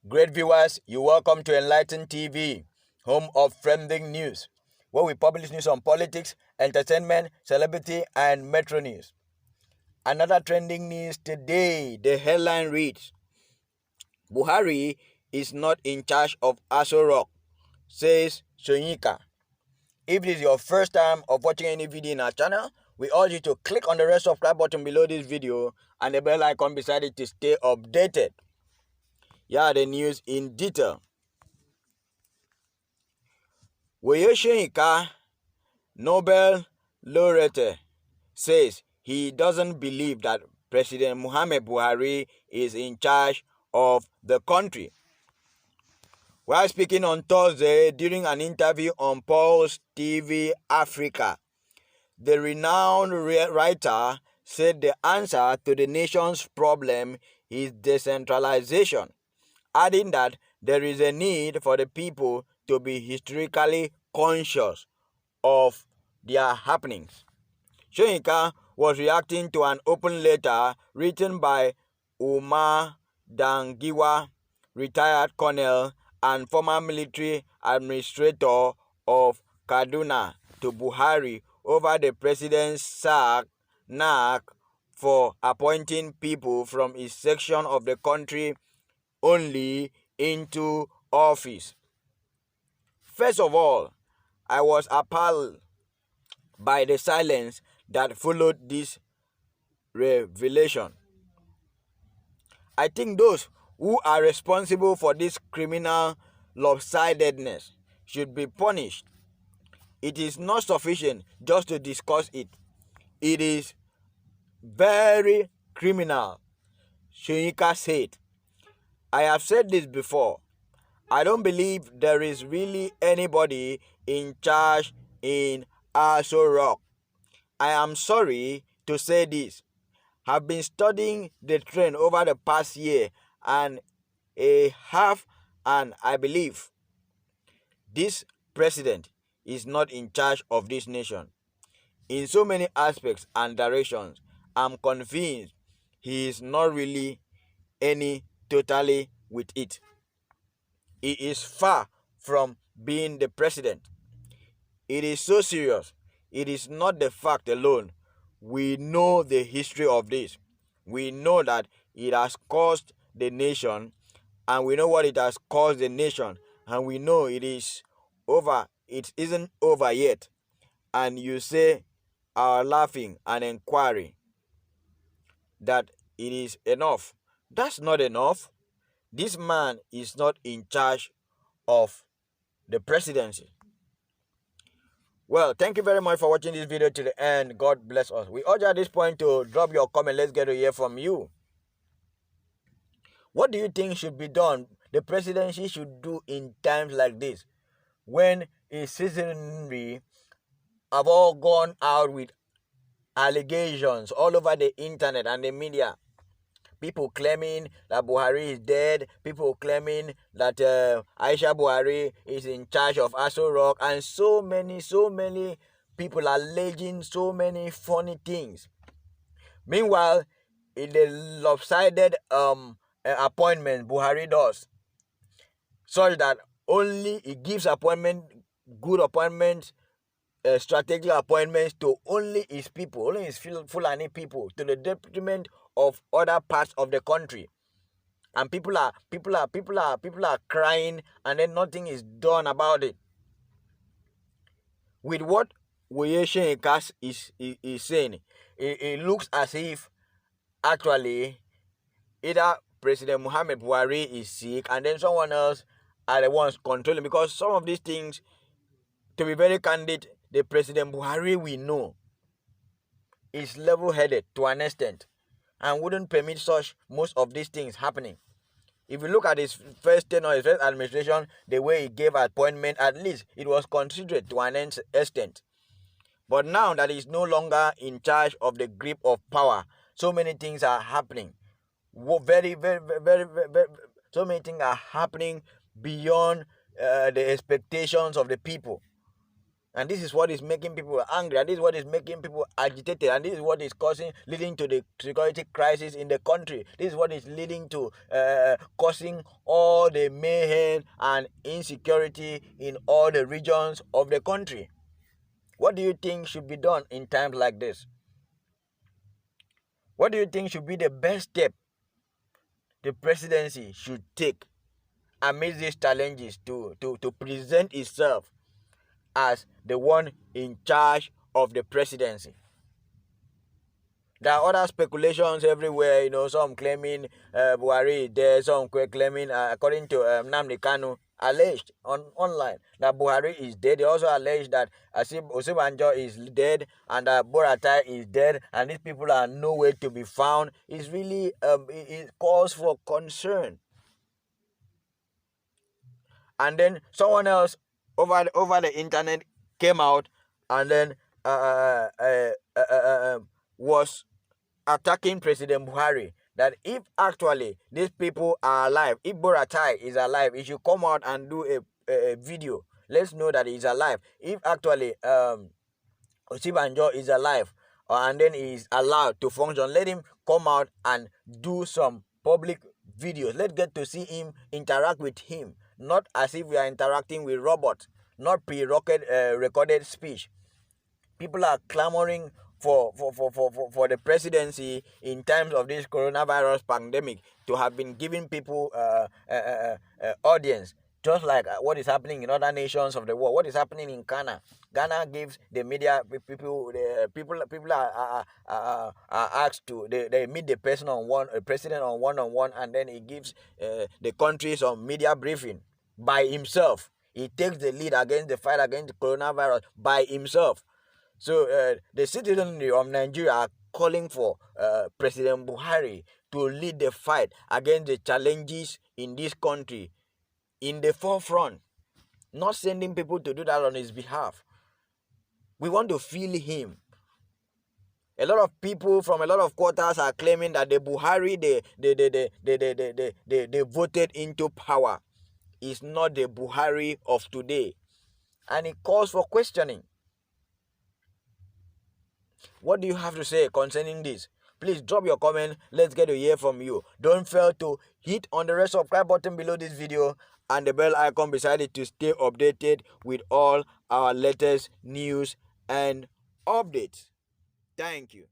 Great viewers, you're welcome to Enlighten TV, home of trending news, where we publish news on politics, entertainment, celebrity, and metro news. Another trending news today, the headline reads, Buhari is not in charge of Aso Rock, says Soyinka. If this is your first time of watching any video in our channel, we urge you to click on the red subscribe button below this video and the bell icon beside it to stay updated. Here are the news in detail. Wole Soyinka, Nobel laureate, says he doesn't believe that President Muhammadu Buhari is in charge of the country. While speaking on Thursday during an interview on PlusTv Africa, the renowned writer said the answer to the nation's problem is decentralisation, adding that there is a need for the people to be historically conscious of their happenings. Soyinka was reacting to an open letter written by Umar Dangiwa, retired colonel and former military administrator of Kaduna, to Buhari over the president's knack for appointing people from his section of the country only into office. First of all, I was appalled by the silence that followed this revelation. I think those who are responsible for this criminal lopsidedness should be punished. It is not sufficient just to discuss it. It is very criminal, Soyinka said. I have said this before. I don't believe there is really anybody in charge in Aso Rock. I am sorry to say this. I've been studying the trend over the past year and a half, and I believe this president is not in charge of this nation. In so many aspects and directions, I'm convinced he is not really any totally with it. He is far from being the president. It is so serious. It is not the fact alone. We know the history of this. We know that it has caused the nation, and we know what it has caused the nation, and we know it is over. It isn't over yet. And you say, are laughing and inquiry that it is enough. That's not enough. This man is not in charge of the presidency. Well, thank you very much for watching this video to the end. God bless us. We urge at this point to drop your comment. Let's get to hear from you. What do you think should be done? The presidency should do in times like this, when its citizenry have all gone out with allegations all over the internet and the media. People claiming that Buhari is dead. People claiming that Aisha Buhari is in charge of Aso Rock. And so many people are alleging so many funny things. Meanwhile, in the lopsided appointment Buhari does, such that only he gives good appointments, strategic appointments to only his people, only his Fulani people, to the detriment of other parts of the country. And people are crying, and then nothing is done about it. With what Wole Soyinka is saying, it looks as if actually either President Muhammadu Buhari is sick and then someone else are the ones controlling, because some of these things, to be very candid, the President Buhari we know is level-headed to an extent and wouldn't permit most of these things happening. If you look at his first tenure, his first administration, the way he gave appointment, at least it was considerate to an extent. But now that he's no longer in charge of the grip of power, so many things are happening. Very, so many things are happening beyond the expectations of the people. And this is what is making people angry, and this is what is making people agitated, and this is what is leading to the security crisis in the country. This is what is leading to causing all the mayhem and insecurity in all the regions of the country. What do you think should be done in times like this? What do you think should be the best step the presidency should take amidst these challenges to present itself as the one in charge of the presidency? There are other speculations everywhere, some claiming Buhari is dead, some claiming, according to Nnamdi Kanu, alleged online that Buhari is dead. They also alleged that Osinbajo is dead and that Boratai is dead, and these people are nowhere to be found. It's really, it calls for concern. And then someone else over the internet came out and then was attacking President Buhari, that if actually these people are alive, if Boratai is alive, he should come out and do a video. Let's know that he's alive. If actually Osinbajo is alive and then he is allowed to function, let him come out and do some public videos. Let's get to see him, interact with him, not as if we are interacting with robots, not recorded speech. People are clamoring for the presidency in times of this coronavirus pandemic to have been giving people audience, just like what is happening in other nations of the world. What is happening in Ghana? Ghana gives the media people are asked to they meet the president on one-on-one, and then he gives the country some media briefing by himself. He takes the lead against the fight against the coronavirus by himself. So the citizens of Nigeria are calling for President Buhari to lead the fight against the challenges in this country in the forefront, not sending people to do that on his behalf. We want to feel him. A lot of people from a lot of quarters are claiming that the Buhari they voted into power is not the Buhari of today, and it calls for questioning. What do you have to say concerning this? Please drop your comment. Let's get to hear from you. Don't fail to hit on the red subscribe button below this video and the bell icon beside it to stay updated with all our latest news and updates. Thank you.